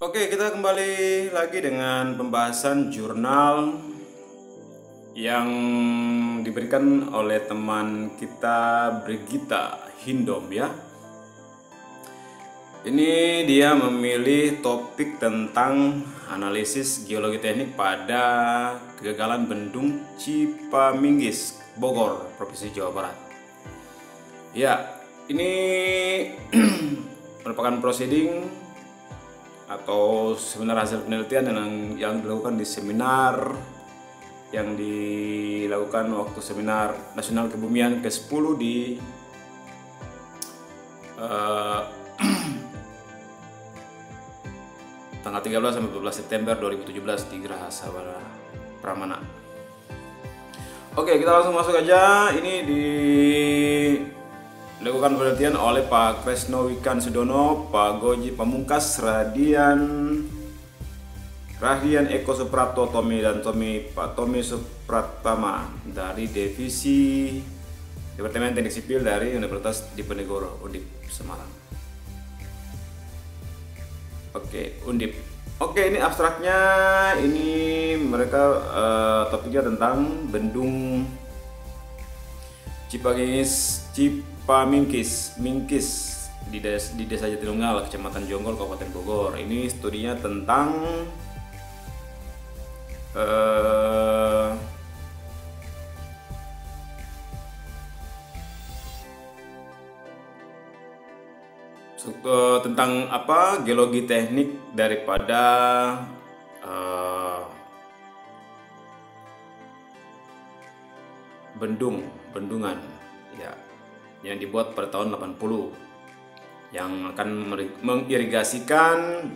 Oke, kita kembali lagi dengan pembahasan jurnal yang diberikan oleh teman kita Brigita Hindom ya. Ini dia memilih topik tentang analisis geologi teknik pada kegagalan bendung Cipaminggis, Bogor, Provinsi Jawa Barat. Ya, ini merupakan proceeding atau seminar hasil penelitian yang dilakukan di seminar yang dilakukan waktu seminar nasional kebumian ke-10 di tanggal 13 sampai 12 September 2017 di Geraha Sabara Pramana. Oke, kita langsung masuk aja. Ini dilakukan penelitian oleh Pak Kresno Wikan Sudono, Pak Goji Pamungkas, Radian Eko Suprapto, Pak Tommy Supratama dari Divisi Departemen Teknik Sipil dari Universitas Diponegoro, Undip, Semarang. Oke, Undip. Oke, ini abstraknya. Ini mereka topiknya tentang bendung Cipaminggis di Desa Jatinunggal, Kecamatan Jonggol, Kabupaten Bogor. Ini studinya tentang tentang apa, geologi teknik daripada bendungan ya, yang dibuat pada tahun 80 yang akan mengirigasikan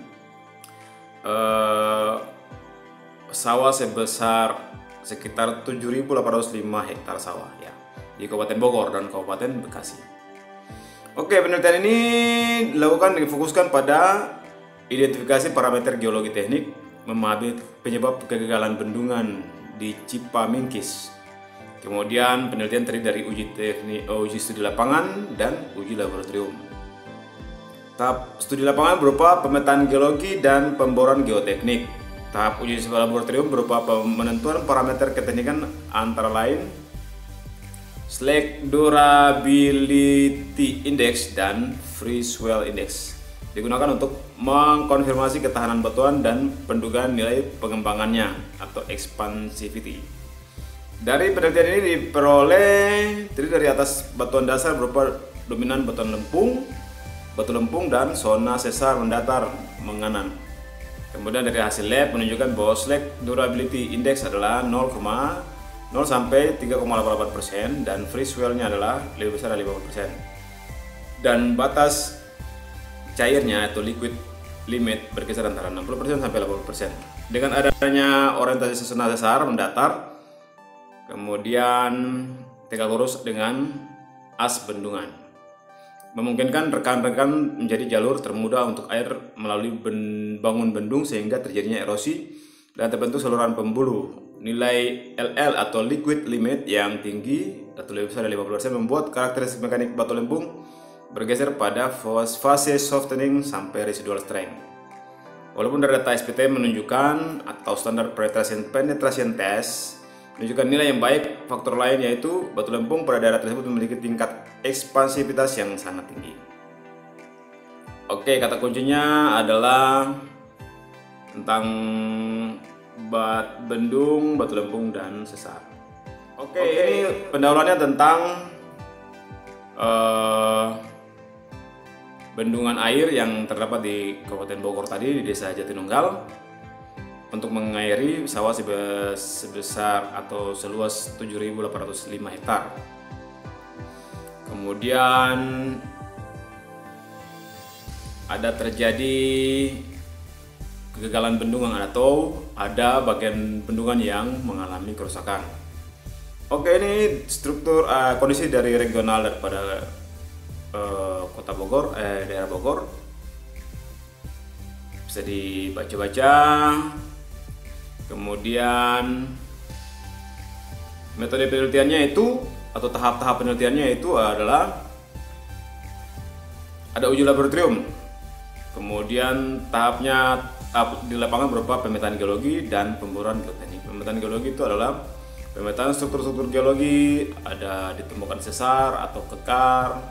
sawah sebesar sekitar 7.805 hektar sawah ya di Kabupaten Bogor dan Kabupaten Bekasi. Oke, penelitian ini difokuskan pada identifikasi parameter geologi teknik, memahami penyebab kegagalan bendungan di Cipaminggis. Kemudian penelitian terdiri dari uji studi lapangan dan uji laboratorium. Tahap studi lapangan berupa pemetaan geologi dan pemboran geoteknik. Tahap uji laboratorium berupa penentuan parameter keteknikan antara lain Slack Durability Index dan Free Swell Index. Digunakan untuk mengkonfirmasi ketahanan batuan dan pendugaan nilai pengembangannya atau expansivity. Dari penelitian ini diperoleh terdiri dari atas batuan dasar berupa dominan batu lempung dan zona sesar mendatar menganan. Kemudian dari hasil lab menunjukkan bahwa Slack Durability Index adalah 0 sampai 3,88% dan free swell-nya adalah lebih besar dari 50%. Dan batas cairnya atau liquid limit berkisar antara 60% sampai 80%. Dengan adanya orientasi zona sesar mendatar, kemudian tegak lurus dengan as bendungan, memungkinkan rekan-rekan menjadi jalur termudah untuk air melalui bangun bendung sehingga terjadinya erosi dan terbentuk saluran pembuluh. Nilai LL atau liquid limit yang tinggi atau lebih besar dari 50% membuat karakteristik mekanik batu lempung bergeser pada fase softening sampai residual strength. Walaupun dari data SPT menunjukkan atau standar penetration test menunjukkan nilai yang baik, faktor lain yaitu batu lempung pada daerah tersebut memiliki tingkat ekspansivitas yang sangat tinggi. Oke, kata kuncinya adalah tentang bendung, batu lempung, dan sesar. Oke, ini pendahuluannya tentang bendungan air yang terdapat di Kabupaten Bogor tadi, di Desa Jatinunggal, untuk mengairi sawah sebesar atau seluas 7.805 hektar. Kemudian ada terjadi kegagalan bendungan atau ada bagian bendungan yang mengalami kerusakan. Oke, ini struktur kondisi dari regional daripada kota Bogor, daerah Bogor. Bisa dibaca-baca. Kemudian metode penelitiannya itu atau tahap-tahap penelitiannya itu adalah ada uji laboratorium. Kemudian tahapnya di lapangan berupa pemetaan geologi dan pemboran geoteknik. Pemetaan geologi itu adalah pemetaan struktur-struktur geologi, ada ditemukan sesar atau kekar,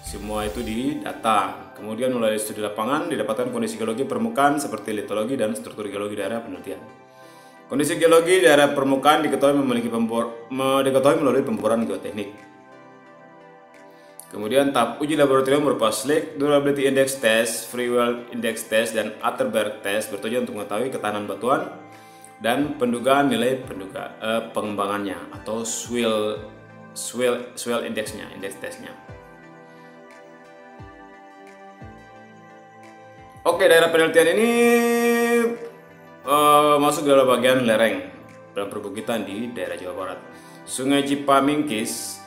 semua itu didata. Kemudian melalui studi lapangan didapatkan kondisi geologi permukaan seperti litologi dan struktur geologi daerah penelitian. Kondisi geologi daerah permukaan diketahui melalui pemboran geoteknik. Kemudian tahap uji laboratorium berupa Slake Durability Index Test, Free Well Index Test, dan Atterberg Test bertujuan untuk mengetahui ketahanan batuan dan pendugaan nilai pengembangannya atau swell indexnya, indeks tesnya. Oke, daerah penelitian ini masuk dalam bagian lereng dalam perbukitan di daerah Jawa Barat. Sungai Cipamingkis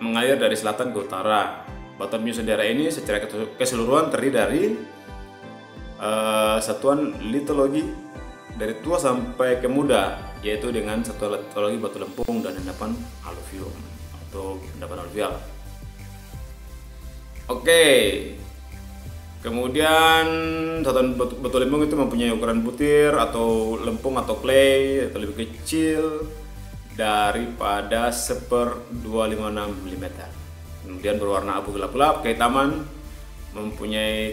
mengalir dari selatan ke utara. Batuan penyusun daerah ini secara keseluruhan terdiri dari satuan litologi dari tua sampai ke muda, yaitu dengan satuan litologi batu lempung dan endapan aluvium atau endapan aluvial. Oke. Kemudian satuan batu lempung itu mempunyai ukuran butir atau lempung atau clay atau lebih kecil daripada 1/256 mm. Kemudian berwarna abu gelap-gelap kehitaman,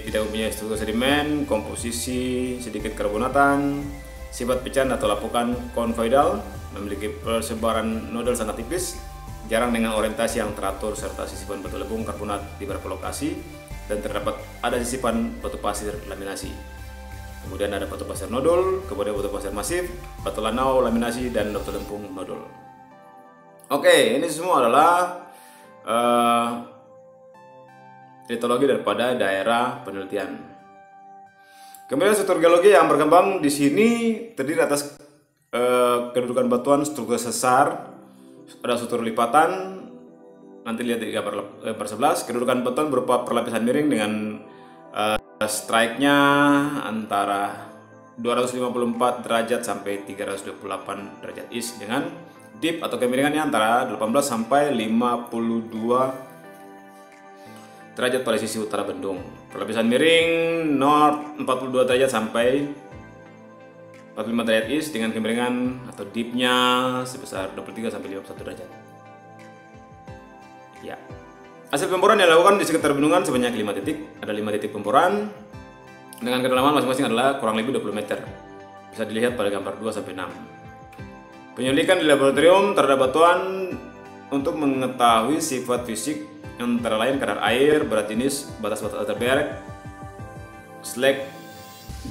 tidak mempunyai struktur sedimen, komposisi sedikit karbonatan, sifat pecahan atau lapukan konvoidal, memiliki persebaran nodal sangat tipis, jarang dengan orientasi yang teratur, serta sisipan batu lempung karbonat di beberapa lokasi, dan terdapat ada sisipan batu pasir laminasi. Kemudian ada batu pasir nodul, kemudian batu pasir masif, batu lanau laminasi, dan batu lempung nodul. Oke, ini semua adalah litologi daripada daerah penelitian. Kemudian struktur geologi yang berkembang di sini terdiri atas kedudukan batuan, struktur sesar, ada struktur lipatan. Nanti lihat di gambar 11, kedudukan batuan berupa perlapisan miring dengan strike-nya antara 254 derajat sampai 328 derajat east, dengan dip atau kemiringannya antara 18 sampai 52 derajat pada sisi utara bendung. Perlapisan miring north 42 derajat sampai 45 derajat east dengan kemiringan atau dipnya sebesar 23 sampai 51 derajat. Ya. Hasil pemboran yang dilakukan di sekitar bendungan sebanyak 5 titik. Ada 5 titik pemboran dengan kedalaman masing-masing adalah kurang lebih 20 meter. Bisa dilihat pada gambar 2 sampai 6. Penyelidikan di laboratorium terhadap batuan untuk mengetahui sifat fisik antara lain kadar air, berat jenis, batas-batas Atterberg, Slake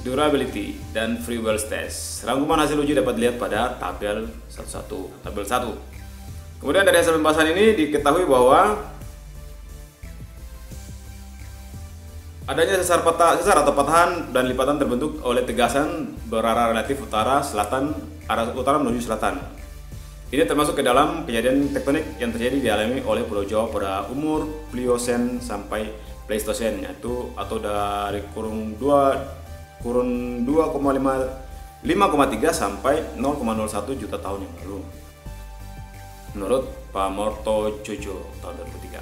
Durability, dan Free Well Test. Rangkuman hasil uji dapat dilihat pada tabel 1. Kemudian dari hasil pembahasan ini diketahui bahwa adanya sesar atau patahan dan lipatan terbentuk oleh tegasan berarah relatif arah utara menuju selatan. Ini termasuk ke dalam kejadian tektonik yang terjadi dialami oleh Pulau Jawa pada umur Pliocene sampai Pleistosen, yaitu atau dari kurun 5,3 sampai 0,01 juta tahun yang lalu. Menurut Pak Morto Jojo tahun 2003.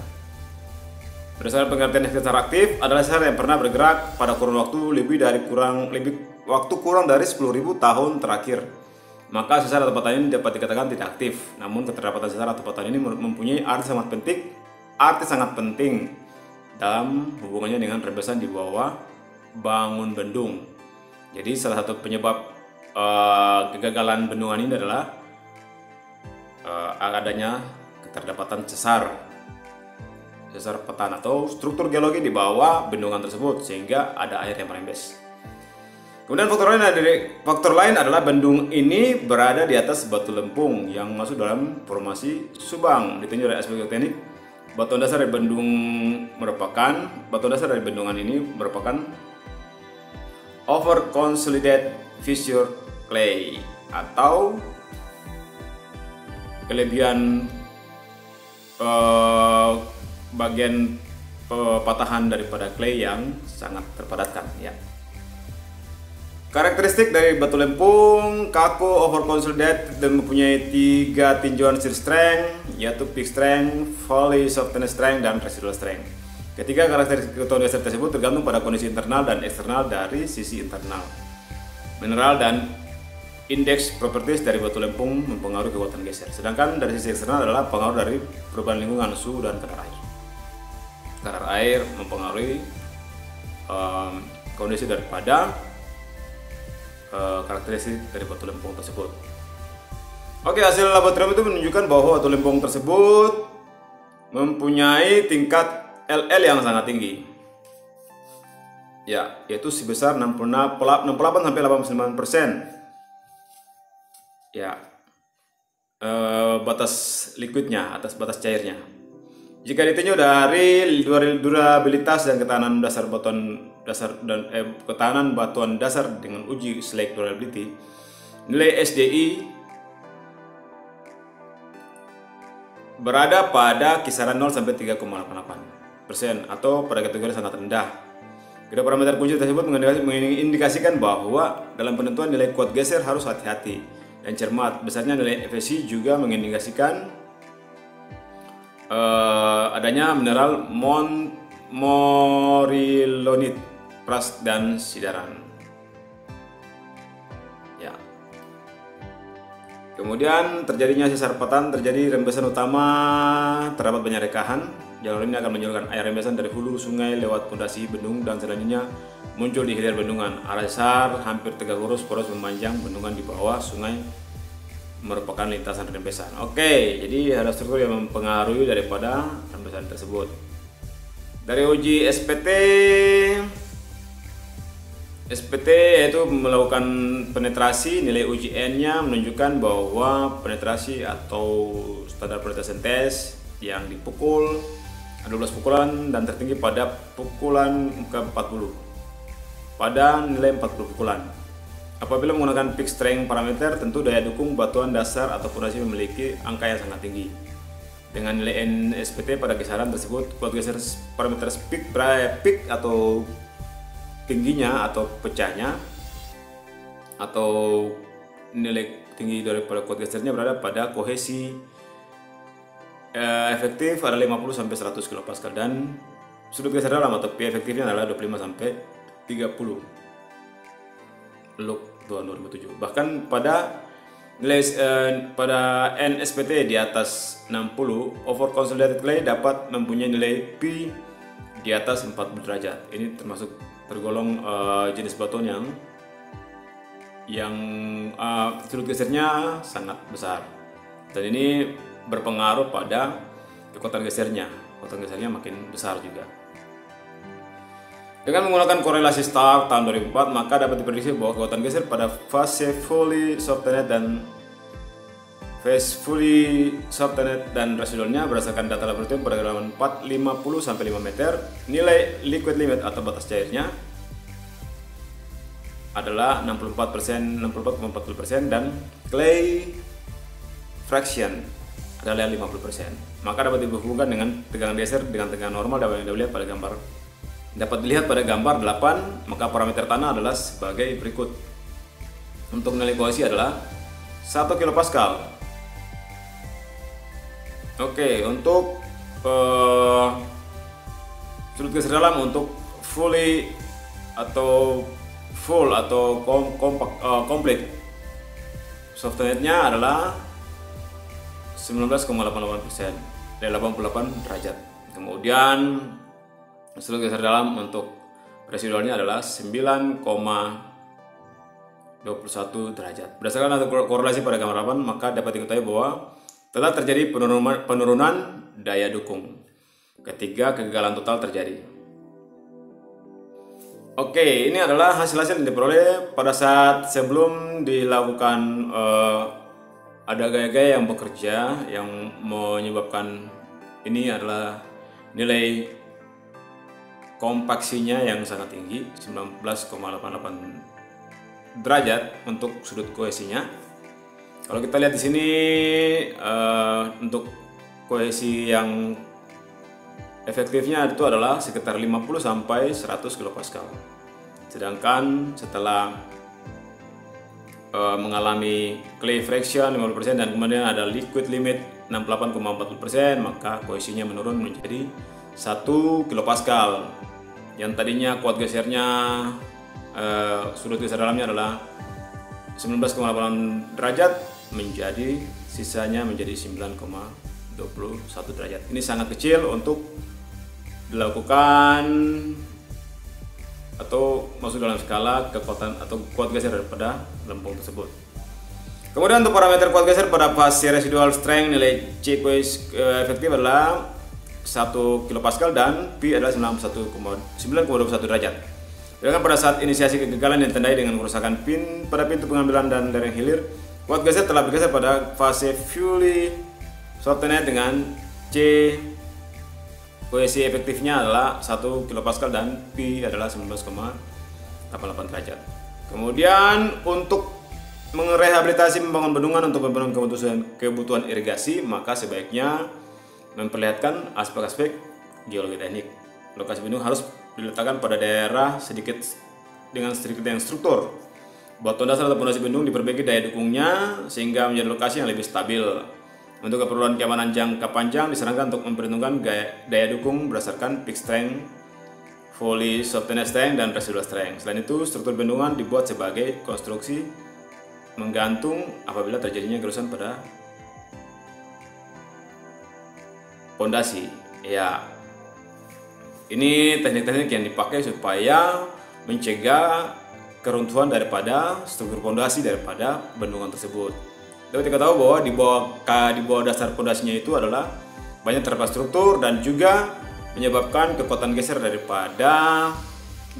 Berdasarkan pengertian sesar aktif adalah sesar yang pernah bergerak pada kurun waktu kurang dari 10.000 tahun terakhir. Maka sesar atau patahan ini dapat dikatakan tidak aktif. Namun keterlibatan sesar atau patahan ini mempunyai arti sangat penting dalam hubungannya dengan rembesan di bawah bangun bendung. Jadi salah satu penyebab kegagalan bendungan ini adalah adanya keterdapatan sesar patahan atau struktur geologi di bawah bendungan tersebut, sehingga ada air yang merembes. Kemudian faktor lain adalah bendung ini berada di atas batu lempung yang masuk dalam formasi Subang. Ditinjau dari aspek geoteknik, batuan dasar dari bendungan ini merupakan over consolidated fissure clay atau kelebihan bagian patahan daripada clay yang sangat terpadatkan, ya. Karakteristik dari batu lempung kaku, over consolidated, dan mempunyai 3 tinjauan shear strength, yaitu peak strength, valley softness strength, dan residual strength. Ketiga karakteristik batuan dasar tersebut tergantung pada kondisi internal dan eksternal dari sisi internal. mineral dan indeks properties dari batu lempung mempengaruhi kekuatan geser. Sedangkan dari sisi eksternal adalah pengaruh dari perubahan lingkungan, suhu dan kadar air. Kadar air mempengaruhi kondisi daripada karakteristik dari batu lempung tersebut. Oke, hasil laboratorium itu menunjukkan bahwa batu lempung tersebut mempunyai tingkat LL yang sangat tinggi. Ya, yaitu sebesar 68 sampai 89%. Ya, batas liquidnya, atas batas cairnya. Jika ditinjau dari durabilitas dan ketahanan ketahanan batuan dasar dengan uji Slake Durability, nilai SDI berada pada kisaran 0 sampai 3,88% atau pada kategori sangat rendah. Kedua parameter kunci tersebut mengindikasikan bahwa dalam penentuan nilai kuat geser harus hati-hati dan cermat. Besarnya nilai FSC juga mengindikasikan adanya mineral morilonit, pras dan sidaran. Ya. Kemudian terjadinya sesar patan, terjadi rembesan utama, terdapat banyak rekahan. Jalur ini akan menyalurkan air rembesan dari hulu sungai lewat pondasi bendung dan selanjutnya muncul di hilir bendungan. Arah sesar hampir tegak lurus poros memanjang bendungan di bawah sungai merupakan lintasan rembesan. Oke, jadi ada struktur yang mempengaruhi daripada rembesan tersebut. Dari uji SPT yaitu melakukan penetrasi, nilai uji N-nya menunjukkan bahwa penetrasi atau standar penetasan tes yang dipukul 12 pukulan dan tertinggi pada pukulan ke-40 pada nilai 40 pukulan. Apabila menggunakan peak strength parameter, tentu daya dukung batuan dasar atau pondasi memiliki angka yang sangat tinggi. Dengan nilai NSPT pada kisaran tersebut, kuat geser parameter peak atau tingginya atau pecahnya atau nilai tinggi daripada kuat gesernya berada pada kohesi efektif adalah 50 sampai 100 kPa dan sudut geser dalam atau P efektifnya adalah 25 sampai 30 log tahun 2007. Bahkan pada nilai pada NSPT di atas 60, over consolidated clay dapat mempunyai nilai P di atas 40 derajat. Ini termasuk tergolong jenis batuan yang sudut gesernya sangat besar. Dan ini berpengaruh pada kekuatan gesernya. Kekuatan gesernya makin besar juga. Dengan menggunakan korelasi Stark tahun 2004, maka dapat diprediksi bahwa kekuatan geser pada fase fully softened dan residualnya berdasarkan data laboratorium pada kedalaman 450 sampai 5 meter. Nilai liquid limit atau batas cairnya adalah 64,40% dan clay fraction adalah 50%. Maka dapat dihubungkan dengan tegangan geser dengan tegangan normal dapat dilihat pada gambar 8. Maka parameter tanah adalah sebagai berikut. Untuk nilai kohesi adalah 1 kPa. Oke, untuk sudut geser dalam untuk full atau complete softenednya adalah 19,88% dari 88 derajat. Kemudian sudut geser dalam untuk residualnya adalah 9,21 derajat. Berdasarkan korelasi pada gambar 8, maka dapat diketahui bahwa telah terjadi penurunan daya dukung ketika kegagalan total terjadi. Oke, ini adalah hasil-hasil yang diperoleh pada saat sebelum dilakukan ada gaya-gaya yang bekerja yang menyebabkan ini adalah nilai kompaksinya yang sangat tinggi 19,88 derajat untuk sudut kohesinya. Kalau kita lihat di sini untuk kohesi yang efektifnya itu adalah sekitar 50 sampai 100 kPa. Sedangkan setelah mengalami clay fraction 50% dan kemudian ada liquid limit 68,40%, maka kohesinya menurun menjadi 1 kPa. Yang tadinya kuat gesernya sudut geser dalamnya adalah 19,8 derajat menjadi sisanya menjadi 9,21 derajat. Ini sangat kecil untuk dilakukan atau masuk dalam skala kekuatan atau kuat geser daripada lempung tersebut. Kemudian untuk parameter kuat geser pada fase residual strength, nilai C efektif adalah 1 kPa dan P adalah 9,21 derajat. Sedangkan pada saat inisiasi kegagalan yang ditandai dengan kerusakan pada pintu pengambilan dan lereng hilir, kuat geser telah bergeser pada fase fully shortened dengan C kohesi efektifnya adalah 1 kPa dan P adalah 19,88 derajat. Kemudian untuk merehabilitasi membangun bendungan untuk memenuhi kebutuhan irigasi, maka sebaiknya memperlihatkan aspek-aspek geologi teknik. Lokasi bendung harus diletakkan pada daerah dengan sedikit yang struktur. Batuan dasar atau pondasi bendung diperbaiki daya dukungnya sehingga menjadi lokasi yang lebih stabil. Untuk keperluan keamanan jangka panjang disarankan untuk memperhitungkan daya dukung berdasarkan peak strength, fully shortened strength, dan residual strength. Selain itu, struktur bendungan dibuat sebagai konstruksi menggantung apabila terjadinya gerusan pada pondasi. Ya, ini teknik-teknik yang dipakai supaya mencegah keruntuhan daripada struktur pondasi daripada bendungan tersebut. Dapat kita tahu bahwa di bawah dasar pondasinya itu adalah banyak terdapat struktur dan juga menyebabkan kekuatan geser daripada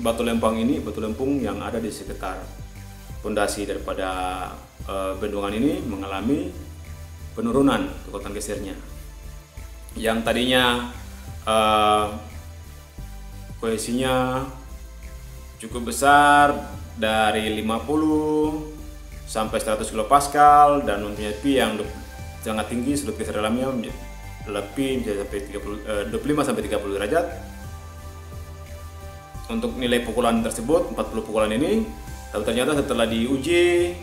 batu lempung yang ada di sekitar pondasi daripada bendungan ini mengalami penurunan kekuatan gesernya. Yang tadinya kohesinya cukup besar dari 50 sampai 100 kPa dan mempunyai P yang sangat tinggi, sudut geser dalamnya lebih bisa sampai 25 sampai 30 derajat. Untuk nilai pukulan tersebut 40 pukulan ini, tapi ternyata setelah diuji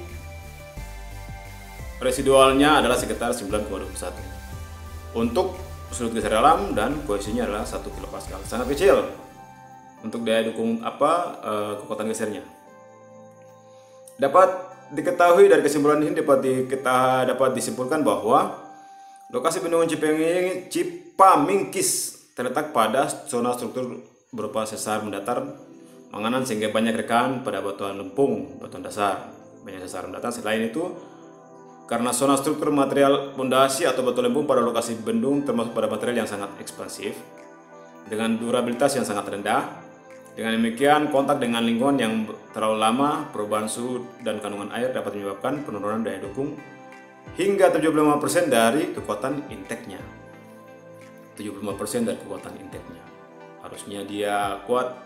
residualnya adalah sekitar 9,21. Untuk sudut geser dalam dan kohesinya adalah 1 kPa, sangat kecil untuk daya dukung kekuatan gesernya. Dapat diketahui dari kesimpulan ini dapat disimpulkan bahwa lokasi bendungan Cipamingkis terletak pada zona struktur berupa sesar mendatar menganan sehingga banyak rekan pada batuan lempung, batuan dasar, banyak sesar mendatar. Selain itu, karena zona struktur material pondasi atau batu lempung pada lokasi bendung termasuk pada material yang sangat ekspansif dengan durabilitas yang sangat rendah. Dengan demikian, kontak dengan lingkungan yang terlalu lama, perubahan suhu dan kandungan air dapat menyebabkan penurunan daya dukung hingga 75% dari kekuatan inteknya. 75% dari kekuatan inteknya. Harusnya dia kuat,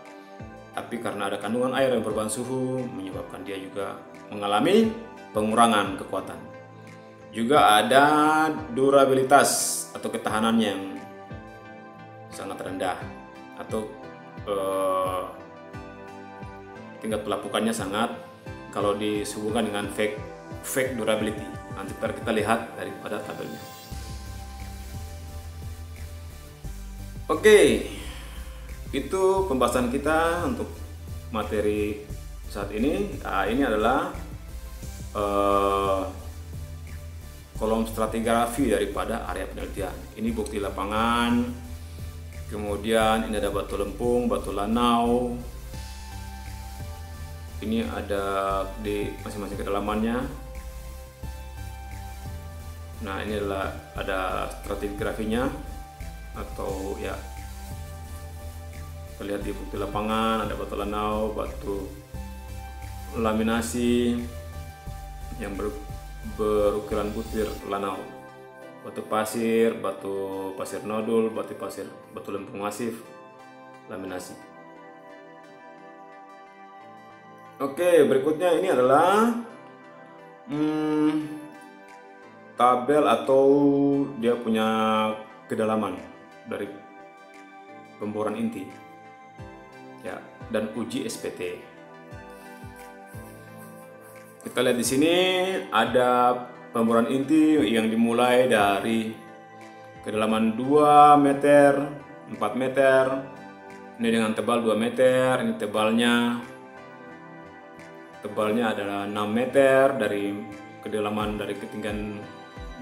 tapi karena ada kandungan air dan perubahan suhu menyebabkan dia juga mengalami pengurangan kekuatan. Juga ada durabilitas atau ketahanan yang sangat rendah atau tingkat pelapukannya sangat kalau dihubungkan dengan fake durability. Nanti kita lihat daripada tabelnya. Oke, itu pembahasan kita untuk materi saat ini. Nah, ini adalah kolom stratigrafi daripada area penelitian. Ini bukti lapangan. Kemudian ini ada batu lempung, batu lanau. Ini ada di masing-masing kedalamannya. Nah, ini adalah ada stratigrafinya atau ya terlihat di bukti lapangan. Ada batu lanau, batu laminasi yang berukuran butir lanau, batu pasir nodul, batu lempung masif, laminasi. Oke, berikutnya ini adalah tabel atau dia punya kedalaman dari pemboran inti ya, dan uji SPT. Kita lihat di sini ada pemboran inti yang dimulai dari kedalaman 2 meter, 4 meter. Ini dengan tebal 2 meter, ini tebalnya tebalnya adalah 6 meter dari kedalaman dari ketinggian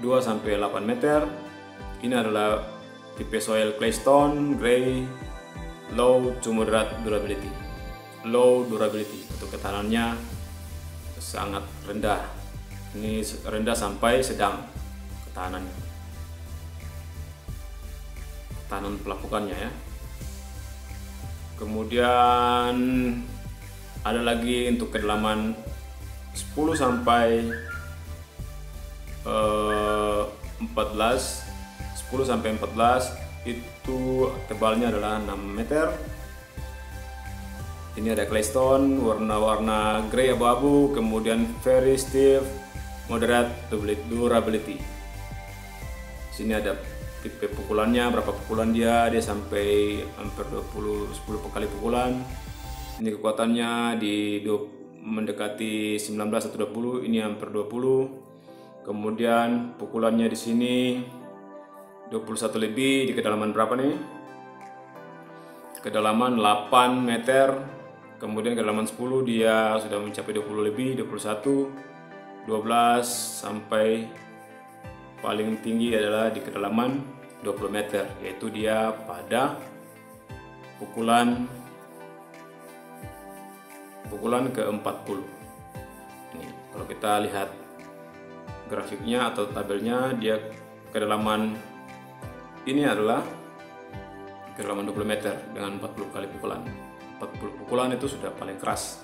2 sampai 8 meter. Ini adalah tipe soil claystone, gray, low to moderate durability. Low durability untuk ketahanannya sangat rendah. Ini rendah sampai sedang ketahanan pelapukannya ya. Kemudian ada lagi untuk kedalaman 10 sampai 14 itu tebalnya adalah 6 meter. Ini ada claystone warna-warna grey abu-abu, kemudian very stiff, moderate durability. Sini ada tipe pukulannya, berapa pukulan dia sampai hampir 10 kali pukulan. Ini kekuatannya mendekati 19 atau 20, ini hampir 20. Kemudian pukulannya di sini 21 lebih, di kedalaman berapa nih? Kedalaman 8 meter. Kemudian kedalaman 10 dia sudah mencapai 20 lebih, 21, 12 sampai paling tinggi adalah di kedalaman 20 meter, yaitu dia pada pukulan ke-40. Ini kalau kita lihat grafiknya atau tabelnya, dia kedalaman ini adalah kedalaman 20 meter dengan 40 kali pukulan. 40 pukulan itu sudah paling keras.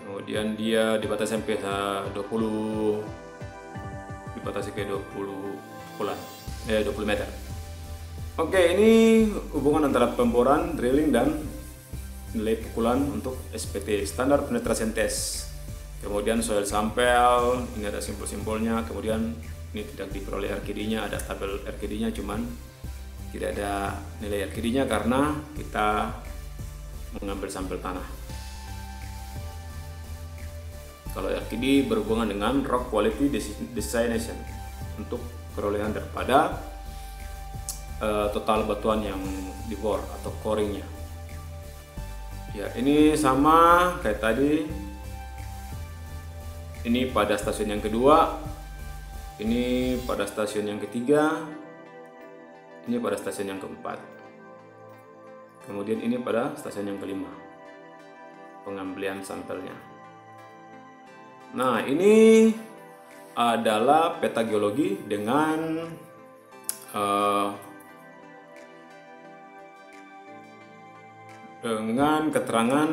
Kemudian dia dibatasi sampai 20, dibatasi ke 20 pukulan, 20 meter. Oke, ini hubungan antara pemboran, drilling, dan nilai pukulan untuk SPT, Standard Penetration Test. Kemudian soil sample, ini ada simbol-simbolnya. Kemudian ini tidak diperoleh RKD-nya, ada tabel RKD-nya, cuman tidak ada nilai RKD-nya karena kita mengambil sampel tanah. Kalau RKD berhubungan dengan Rock Quality Designation untuk perolehan daripada total batuan yang dibor atau coringnya. Ya, ini sama kayak tadi. Ini pada stasiun yang kedua, ini pada stasiun yang ketiga, ini pada stasiun yang keempat, kemudian ini pada stasiun yang kelima pengambilan sampelnya. Nah, ini adalah peta geologi dengan keterangan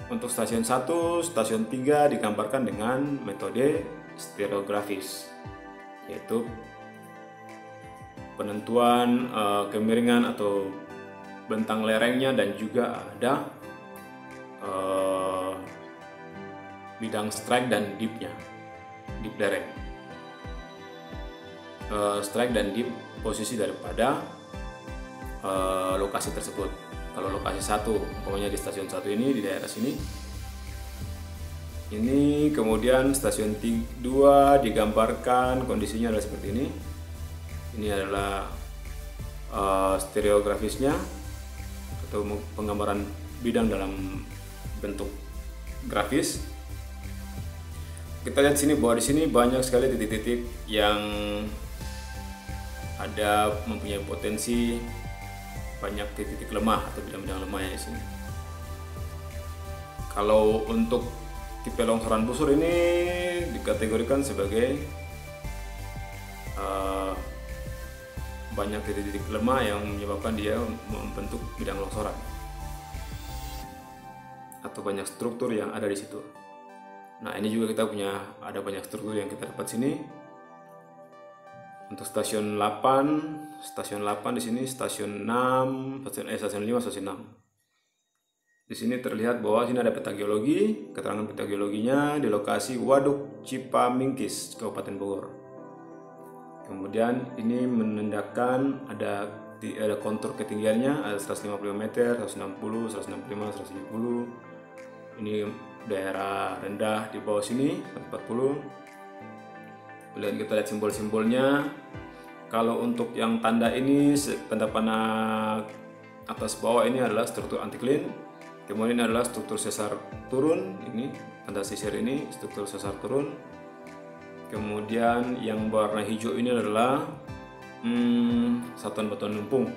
untuk stasiun 1, stasiun 3 digambarkan dengan metode stereografis, yaitu penentuan kemiringan atau bentang lerengnya, dan juga ada bidang strike dan dipnya, dip lereng, strike dan dip posisi daripada lokasi tersebut. Kalau lokasi 1, umpamanya di stasiun 1 ini di daerah sini, ini kemudian stasiun 2 digambarkan kondisinya adalah seperti ini. Ini adalah stereografisnya atau penggambaran bidang dalam bentuk grafis. Kita lihat sini bahwa di sini banyak sekali titik-titik yang ada mempunyai potensi, banyak titik-titik lemah atau bidang-bidang lemah yang di sini. Kalau untuk tipe longsoran busur ini dikategorikan sebagai banyak titik-titik lemah yang menyebabkan dia membentuk bidang longsoran atau banyak struktur yang ada di situ. Nah, ini juga kita ada banyak struktur yang kita dapat sini. Untuk stasiun 8 di sini, stasiun 6, stasiun 5, stasiun 6. Di sini terlihat bahwa sini ada peta geologi, keterangan peta geologinya di lokasi Waduk Cipamingkis, Kabupaten Bogor. Kemudian ini menandakan ada kontur ketinggiannya, ada 150 meter, 160, 165, 170. Ini daerah rendah di bawah sini 140. Kemudian kita lihat simbol-simbolnya. Kalau untuk yang tanda ini, tanda panah atas bawah ini adalah struktur anticline. Kemudian adalah struktur sesar turun, ini tanda sisir ini struktur sesar turun. Kemudian yang warna hijau ini adalah satuan batuan lempung.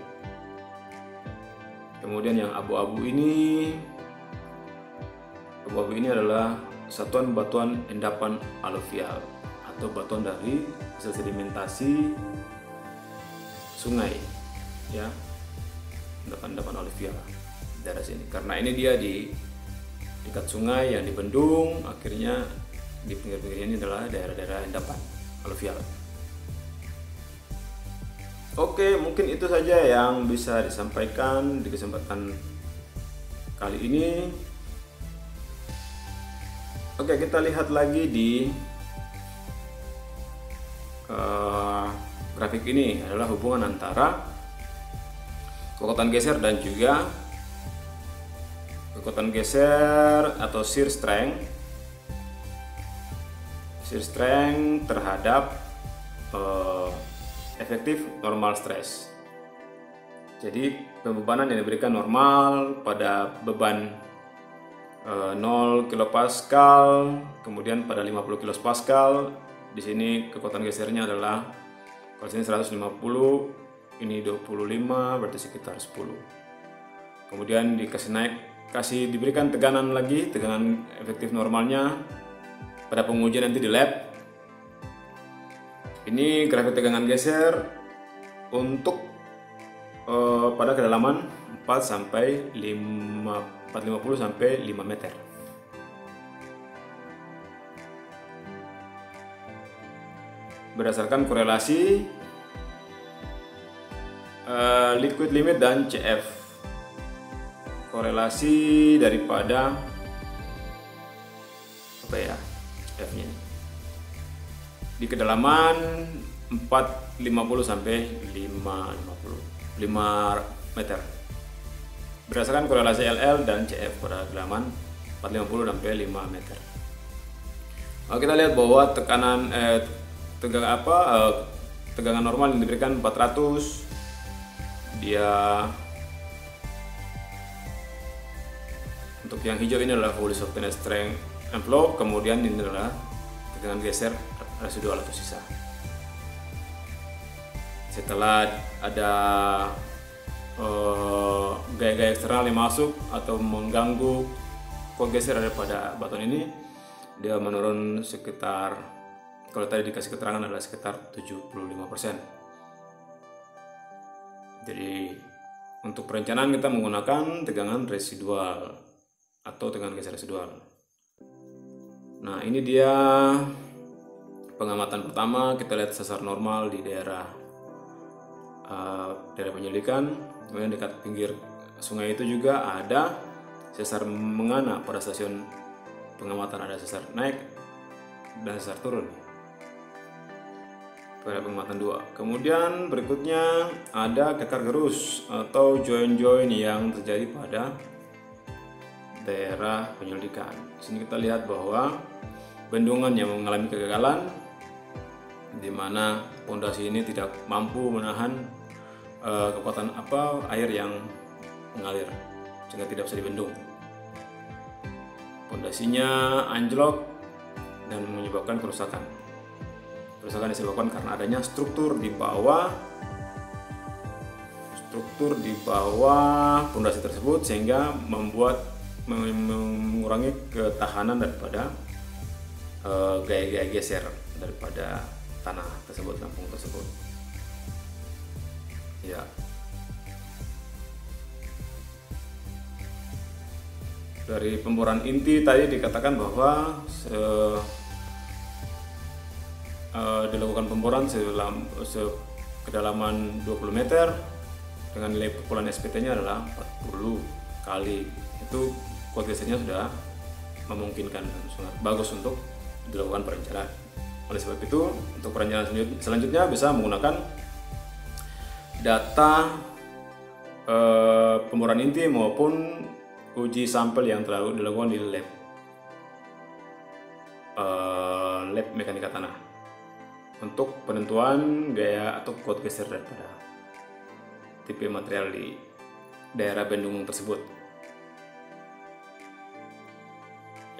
Kemudian yang abu-abu ini adalah satuan batuan endapan aluvial atau batuan dari hasil sedimentasi sungai, ya, endapan aluvial daerah sini. Karena ini dia di dekat sungai yang dibendung, akhirnya di pinggir-pinggirnya ini adalah daerah-daerah endapan aluvial. Oke, mungkin itu saja yang bisa disampaikan di kesempatan kali ini. Oke, kita lihat lagi di grafik ini adalah hubungan antara kekuatan geser dan juga kekuatan geser atau shear strength terhadap efektif normal stress. Jadi pembebanan yang diberikan normal pada beban 0 kilopascal, kemudian pada 50 kilopascal. Di sini kekuatan gesernya adalah, kalau sini 150, ini 25, berarti sekitar 10. Kemudian diberikan teganan lagi, teganan efektif normalnya pada pengujian nanti di lab. Ini grafik tegangan geser untuk pada kedalaman 450 sampai 5 meter. Berdasarkan korelasi liquid limit dan CF. Korelasi daripada CF-nya di kedalaman 450 sampai 5 meter. Berdasarkan korelasi LL dan CF pada kedalaman 450 sampai 5 meter. Kita lihat bahwa tegangan normal yang diberikan 400, dia untuk yang hijau ini adalah fully softened strength envelope, kemudian ini adalah tegangan geser residual atau sisa. Setelah ada gaya-gaya eksternal yang masuk atau mengganggu kuat geser daripada batuan ini, dia menurun sekitar, kalau tadi dikasih keterangan adalah sekitar 75%. Jadi untuk perencanaan kita menggunakan tegangan residual atau tegangan geser residual. Nah, ini dia pengamatan pertama. Kita lihat sesar normal di daerah penyelidikan. Kemudian dekat pinggir sungai itu juga ada sesar mengana. Pada stasiun pengamatan ada sesar naik dan sesar turun pada pengamatan 2. Kemudian berikutnya ada kekar gerus atau join-join yang terjadi pada daerah penyelidikan. Di sini kita lihat bahwa bendungan yang mengalami kegagalan, di mana pondasi ini tidak mampu menahan kekuatan air yang mengalir, sehingga tidak bisa dibendung. Pondasinya anjlok dan menyebabkan kerusakan. Kerusakan disebabkan karena adanya struktur di bawah pondasi tersebut, sehingga mengurangi ketahanan daripada gaya-gaya geser daripada tanah tersebut, kampung tersebut. Ya. Dari pemboran inti tadi dikatakan bahwa dilakukan pemboran kedalaman 20 meter dengan nilai pukulan SPT-nya adalah 40 kali. Itu kuat gesernya sudah memungkinkan dan sangat bagus untuk dilakukan perencanaan. Oleh sebab itu, untuk perencanaan selanjutnya bisa menggunakan data pemboran inti maupun uji sampel yang telah dilakukan di lab mekanika tanah untuk penentuan gaya atau kuat geser daripada tipe material di daerah bendungan tersebut.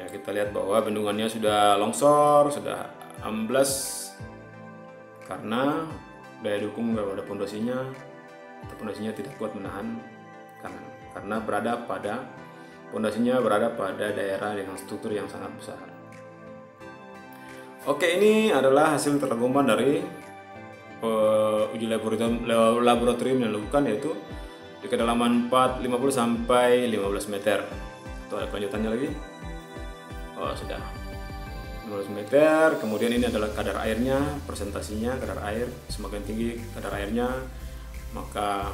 Ya, kita lihat bahwa bendungannya sudah longsor, sudah amblas karena daya dukung pada pondasinya atau pondasinya tidak kuat menahan karena pondasinya berada pada daerah dengan struktur yang sangat besar. Oke, ini adalah hasil tergabungan dari uji laboratorium yang dilakukan, yaitu di kedalaman 50 sampai 15 meter. Atau ada kelanjutannya lagi. Oh, sudah 15 meter. Kemudian ini adalah kadar airnya, presentasinya kadar air. Semakin tinggi kadar airnya, maka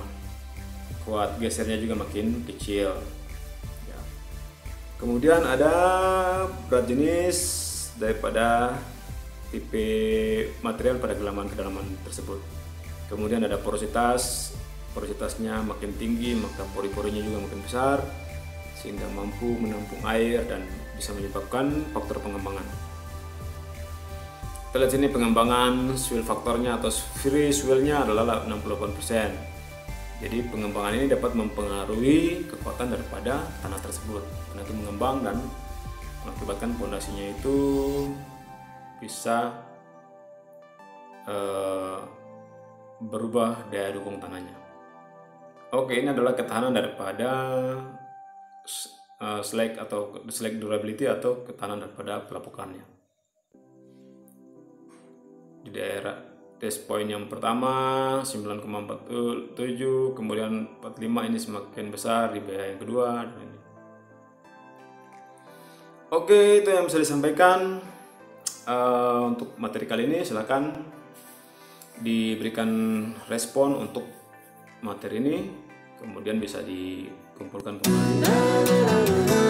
kuat gesernya juga makin kecil. Ya. Kemudian ada berat jenis daripada tipe material pada kedalaman tersebut. Kemudian ada porositasnya makin tinggi, maka pori-porinya juga makin besar sehingga mampu menampung air dan bisa menyebabkan faktor pengembangan. Kita lihat sini pengembangan swell faktornya atau free swellnya adalah 68%. Jadi pengembangan ini dapat mempengaruhi kekuatan daripada tanah tersebut. Tanah itu mengembang dan mengakibatkan pondasinya itu bisa berubah daya dukung tanahnya. Oke, ini adalah ketahanan daripada slag atau slag durability atau ketahanan daripada pelapukannya. Di daerah test point yang pertama 9,47, kemudian 45, ini semakin besar di BH yang kedua. Oke, itu yang bisa disampaikan untuk materi kali ini. Silakan diberikan respon untuk materi ini, kemudian bisa dikumpulkan kembali.